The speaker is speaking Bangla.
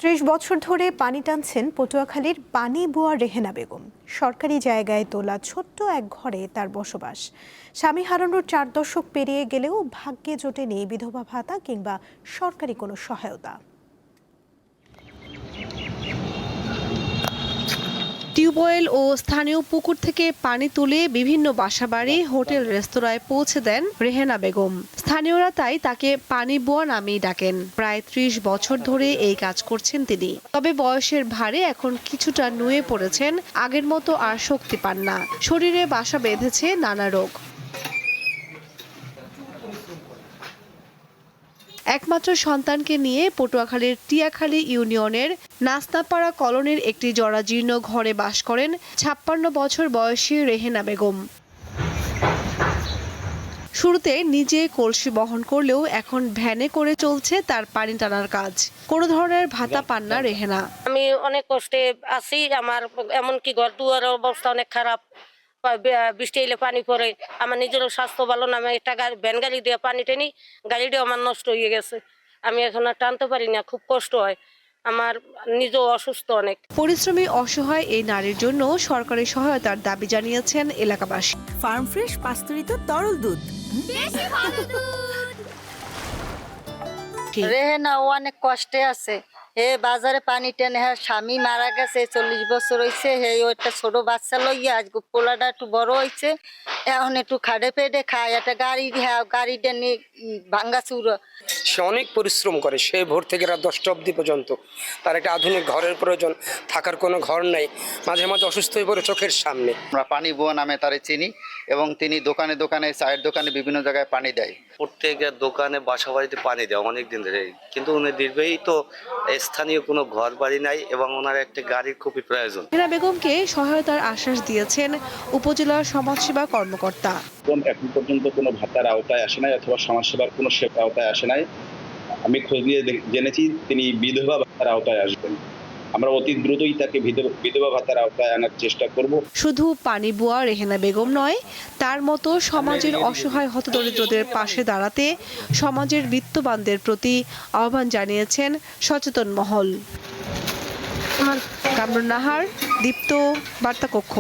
৩০ বছর ধরে পানি টানছেন পটুয়াখালীর পানি বুয়া রেহেনা বেগম। সরকারি জায়গায় তোলা ছোট্ট এক ঘরে তার বসবাস। স্বামী হারানোর ৪ দশক পেরিয়ে গেলেও ভাগ্যে জোটেনি বিধবা ভাতা কিংবা সরকারি কোনো সহায়তা। টিউবওয়েল ও স্থানীয় পুকুর থেকে পানি তুলে বিভিন্ন বাসাবাড়ি, হোটেল, রেস্তোরাঁয় পৌঁছে দেন রেহেনা বেগম। স্থানীয়রা তাই তাকে পানি বুয়া নামেই ডাকেন। প্রায় ৩০ বছর ধরে এই কাজ করছেন তিনি। তবে বয়সের ভারে এখন কিছুটা নুয়ে পড়েছেন, আগের মতো আর শক্তি পান না। শরীরে বাসা বেঁধেছে নানা রোগ। একমাত্র সন্তানকে নিয়ে পটুয়াখালীর টিয়াখালী ইউনিয়নের নাস্তাপাড়া কলোনির একটি জরাজীর্ণ ঘরে বাস করেন ৫৬ বছর বয়সী রেহেনা বেগম। শুরুতে নিজে কলসি বহন করলেও এখন ভ্যানে করে চলছে তার পানি টানার কাজ। কোনো ধরনের ভাতা পান না রেহেনা। আমি অনেক কষ্টে আছি, আমার এমনকি ঘর দুয়ারের অবস্থা অনেক খারাপ। বৃষ্টি এলে পানি পড়ে, আমার নিজেরও স্বাস্থ্য ভালো না। আমি একটা ভ্যান গাড়ি দিয়ে পানি টেনি, গাড়িটাও আমার নষ্ট হয়ে গেছে। আমি এখন আর টানতে পারি না, খুব কষ্ট হয়। আমার নিজেও অসুস্থ অনেক। পরিশ্রমী অসহায় এই নারীর জন্য সরকারি সহায়তার দাবি জানিয়েছেন এলাকাবাসী। ফার্ম ফ্রেশ পাস্তুরিত তরল দুধ। রেহেনা অনেক কষ্টে আছে। বাজারে পানি টেনে, স্বামী মারা গেছে, 40 বছর হয়েছে। ওইটা ছোট বাচ্চা লইয়া আজ পোলাটা একটু বড় হয়েছে, এখন একটু খাড়ে পেটে খায়। একটা গাড়িটা নিয়ে ভাঙ্গা চুরো। সে অনেক পরিশ্রম করে, সে ভোর থেকে রাত 10টা অবধি পর্যন্ত। তার একটা আধুনিক ঘরের প্রয়োজন, থাকার কোনো ঘর নাই, মাঝে মাঝে অসুস্থ হয়ে পড়ে চোখের সামনে। আমরা পানি বুয়া নামে তারে চিনি, এবং তিনি দোকানে দোকানে, চায়ের দোকানে বিভিন্ন জায়গায় পানি দেয়। প্রত্যেকের দোকানে, বাসা বাড়িতে পানি দেয় অনেক দিন ধরে, কিন্তু উনি দীর্ঘই তো স্থানীয় কোনো ঘর বাড়ি নাই এবং ওনার একটা গাড়ির খুবই প্রয়োজন। রেহেনা বেগমকে সহায়তার আশ্বাস দিয়েছেন উপজেলা সমাজসেবা কর্মকর্তা। এখন পর্যন্ত কোনো ভাতার আওতায় আসে নাই অথবা সমাজসেবার কোনো আওতায় আসে নাই। আমি খোঁজ নিয়ে জেনেছি তিনি বিধবা ভাতার আওতায় আসবেন। আমরা অতি দ্রুতই তাকে বিধবা ভাতার আওতায় আনার চেষ্টা করব। শুধু পানি বুয়া রেহেনা বেগম নয়, তার মতো সমাজের অসহায় হতদরিদ্রদের পাশে দাঁড়াতে সমাজের বিত্তবানদের প্রতি আহ্বান জানিয়েছেন সচেতন মহল। কামরুন নাহার, দীপ্ত, বার্তা কক্ষ।